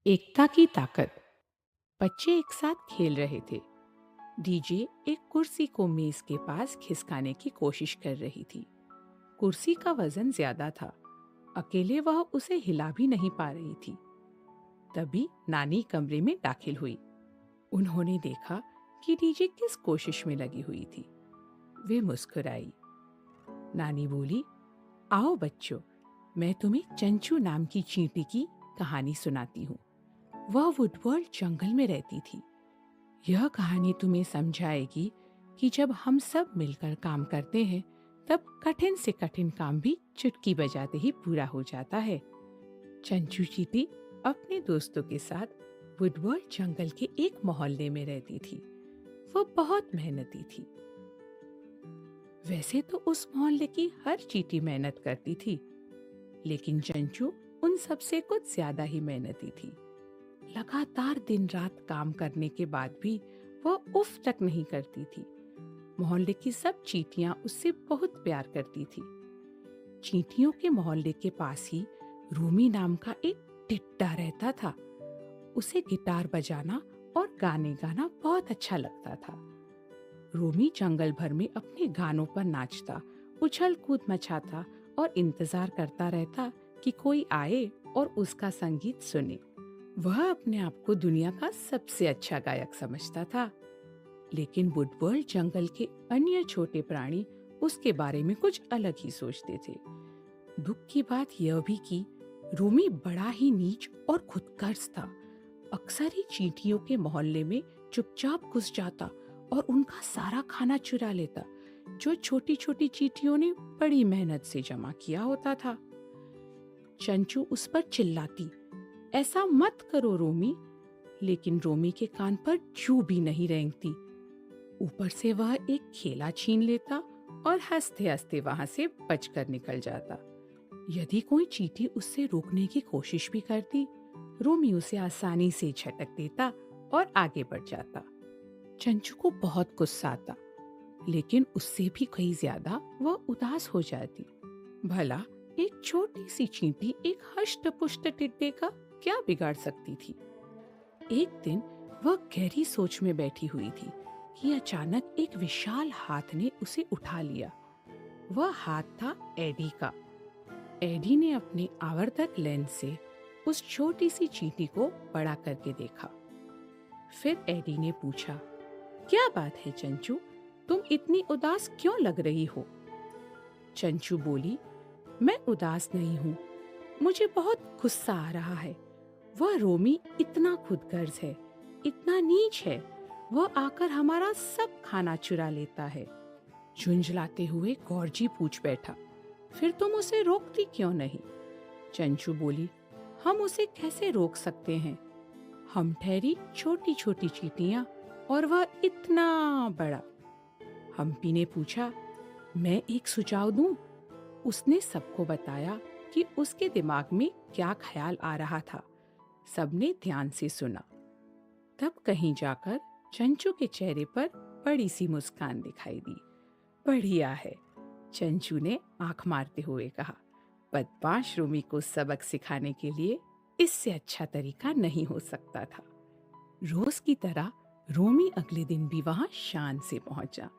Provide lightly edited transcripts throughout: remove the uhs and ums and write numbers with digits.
एकता की ताकत। बच्चे एक साथ खेल रहे थे। डीजे एक कुर्सी को मेज के पास खिसकाने की कोशिश कर रही थी। कुर्सी का वजन ज्यादा था। अकेले वह उसे हिला भी नहीं पा रही थी। तभी नानी कमरे में दाखिल हुई। उन्होंने देखा कि डीजे किस कोशिश में लगी हुई थी। वे मुस्कुराई। नानी बोली, आओ बच्चों, मैं तुम्हें चंचू नाम की चींटी की कहानी सुनाती हूँ। वह वुडवर्ल्ड जंगल में रहती थी। यह कहानी तुम्हें समझाएगी कि जब हम सब मिलकर काम करते हैं, तब कठिन से कठिन काम भी चुटकी बजाते ही पूरा हो जाता है। चंचू चींटी अपने दोस्तों के साथ वुडवर्ल्ड जंगल के एक मोहल्ले में रहती थी। वो बहुत मेहनती थी। वैसे तो उस मोहल्ले की हर चींटी मेहनत करती थी, लेकिन चंचू उन सबसे कुछ ज्यादा ही मेहनती थी। लगातार दिन रात काम करने के बाद भी वह उफ तक नहीं करती थी। मोहल्ले की सब चींटियां उससे बहुत प्यार करती थी। चींटियों के मोहल्ले के पास ही रूमी नाम का एक टिड्डा रहता था। उसे गिटार बजाना और गाने गाना बहुत अच्छा लगता था। रूमी जंगल भर में अपने गानों पर नाचता, उछल कूद मचाता और इंतजार करता रहता कि कोई आए और उसका संगीत सुने। वह अपने आप को दुनिया का सबसे अच्छा गायक समझता था। लेकिन वुडवर्ल्ड जंगल के अन्य छोटे प्राणी उसके बारे में कुछ अलग ही सोचते थे। दुख की बात यह भी कि रूमी बड़ा ही नीच और खुदगर्ज था। अक्सर ही चींटियों के मोहल्ले में चुपचाप घुस जाता और उनका सारा खाना चुरा लेता, जो छोटी छोटी चींटियों ने बड़ी मेहनत से जमा किया होता था। चंचू उस पर चिल्लाती, ऐसा मत करो रोमी, लेकिन रोमी के कान पर जू भी नहीं रेंगती। ऊपर से वह एक खेला छीन लेता और हंसते हंसते वहां से बचकर निकल जाता। यदि कोई चींटी उससे रोकने की कोशिश भी करती, रोमी उसे आसानी से झटक देता और आगे बढ़ जाता। चंचू को बहुत गुस्सा आता, लेकिन उससे भी कहीं ज्यादा वह उदास हो जाती। भला एक छोटी सी चींटी एक हष्ट पुष्ट टिड्डे का क्या बिगाड़ सकती थी। एक दिन वह गहरी सोच में बैठी हुई थी कि अचानक एक विशाल हाथ ने उसे उठा लिया। वह हाथ था एडी का। एडी ने अपने आवर्धक लेंस से उस छोटी सी चींटी को बड़ा करके देखा। फिर एडी ने पूछा, क्या बात है चंचू, तुम इतनी उदास क्यों लग रही हो? चंचू बोली, मैं उदास नहीं हूँ, मुझे बहुत गुस्सा आ रहा है। वह रोमी इतना खुदगर्ज है, इतना नीच है, वह आकर हमारा सब खाना चुरा लेता है। झुंझलाते हुए गौरजी पूछ बैठा, फिर तुम उसे रोकती क्यों नहीं? चंचू बोली, हम उसे कैसे रोक सकते हैं? हम ठहरी छोटी छोटी चींटियां और वह इतना बड़ा। हम्पी ने पूछा, मैं एक सुझाव दूं? उसने सबको बताया कि उसके दिमाग में क्या ख्याल आ रहा था। सबने ध्यान से सुना। तब कहीं जाकर चंचू के चेहरे पर बड़ी सी मुस्कान दिखाई दी। बढ़िया है, चंचू ने आंख मारते हुए कहा। बदमाश रोमी को सबक सिखाने के लिए इससे अच्छा तरीका नहीं हो सकता था। रोज की तरह रोमी अगले दिन भी वहां शान से पहुंचा।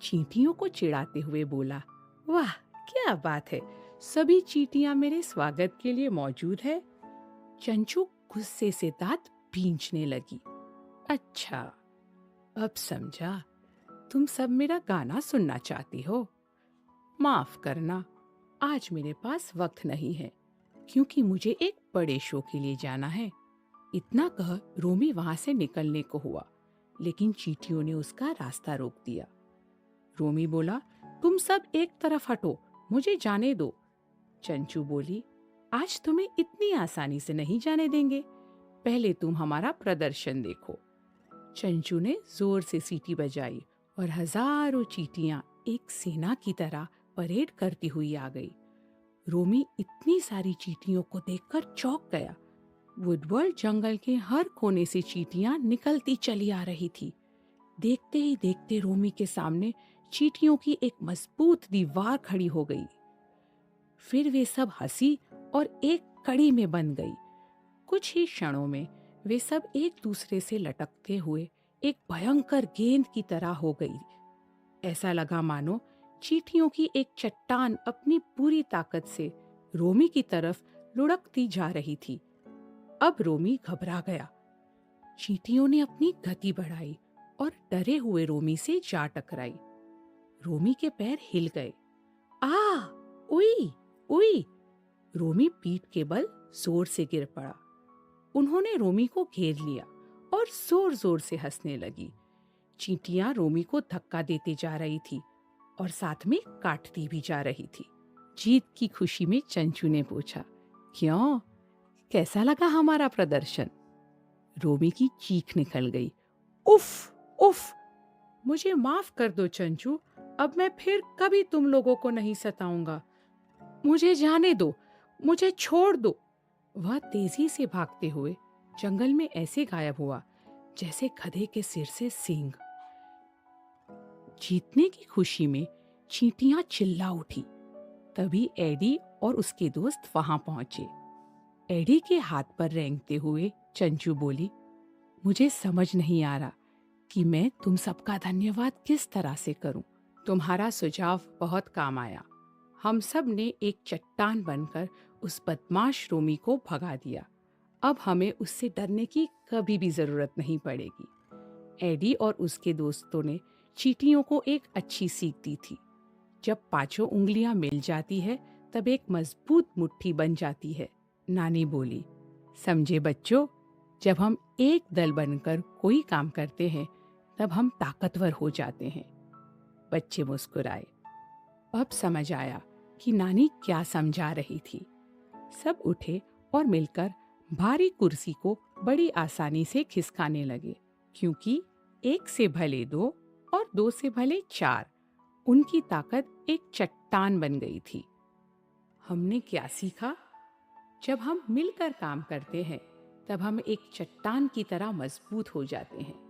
चींटियों को चिढ़ाते हुए बोला, वाह क्या बात है, सभी चींटियां मेरे स्वागत के लिए मौजूद है। चंचू गुस्से से दांत भींचने लगी। अच्छा, अब समझा, तुम सब मेरा गाना सुनना चाहती हो। माफ करना, आज मेरे पास वक्त नहीं है, क्योंकि मुझे एक बड़े शो के लिए जाना है। इतना कह रोमी वहां से निकलने को हुआ, लेकिन चींटियों ने उसका रास्ता रोक दिया। रोमी बोला, तुम सब एक तरफ हटो, मुझे जाने दो। चंचू बोली, आज तुम्हें इतनी आसानी से नहीं जाने देंगे, पहले तुम हमारा प्रदर्शन देखो। चंचू ने जोर से सीटी बजाई और हजारों चींटियां एक सेना की तरह परेड करती हुई आ गई। रोमी इतनी सारी चींटियों को देखकर चौंक गया। वुडवर्ल्ड जंगल के हर कोने से चींटियां निकलती चली आ रही थी। देखते ही देखते रोमी के सामने चींटियों की एक मजबूत दीवार खड़ी हो गई। फिर वे सब हंसी और एक कड़ी में बंध गई। कुछ ही क्षणों में वे सब एक दूसरे से लटकते हुए एक भयंकर गेंद की तरह हो गई। ऐसा लगा मानो चींटियों की एक चट्टान अपनी पूरी ताकत से रोमी की तरफ लुढ़कती जा रही थी। अब रोमी घबरा गया। चींटियों ने अपनी गति बढ़ाई और डरे हुए रोमी से जा टकराई। रोमी के पैर हिल गए। आ! उई! उई! रोमी पीठ के बल जोर से गिर पड़ा। उन्होंने रोमी को घेर लिया और जोर जोर से हंसने लगी। चींटियां रोमी को धक्का देते जा रही थी और साथ में काटती भी जा रही थी। जीत की खुशी में चंचू ने पूछा, क्यों, कैसा लगा हमारा प्रदर्शन? रोमी की चीख निकल गई। उफ! उफ! मुझे माफ कर दो चंचू, अब मैं फिर कभी तुम लोगों को नहीं सताऊंगा। मुझे जाने दो, मुझे छोड़ दो। वह तेजी से भागते हुए जंगल में ऐसे गायब हुआ जैसे गधे के सिर से सींग। जीतने की खुशी में चींटियां चिल्ला उठी। तभी एडी और उसके दोस्त वहां पहुंचे। एडी के हाथ पर रेंगते हुए चंचू बोली, मुझे समझ नहीं आ रहा कि मैं तुम सबका धन्यवाद किस तरह से करूं। तुम्हारा सुझाव बहुत काम आया। हम सब ने एक चट्टान बनकर उस बदमाश रोमी को भगा दिया। अब हमें उससे डरने की कभी भी जरूरत नहीं पड़ेगी। एडी और उसके दोस्तों ने चींटियों को एक अच्छी सीख दी थी। जब पांचों उंगलियां मिल जाती है तब एक मजबूत मुट्ठी बन जाती है। नानी बोली, समझे बच्चों, जब हम एक दल बनकर कोई काम करते हैं तब हम ताकतवर हो जाते हैं। बच्चे मुस्कुराए। अब समझ आया कि नानी क्या समझा रही थी। सब उठे और मिलकर भारी कुर्सी को बड़ी आसानी से खिसकाने लगे, क्योंकि एक से भले दो और दो से भले चार, उनकी ताकत एक चट्टान बन गई थी। हमने क्या सीखा? जब हम मिलकर काम करते हैं तब हम एक चट्टान की तरह मजबूत हो जाते हैं।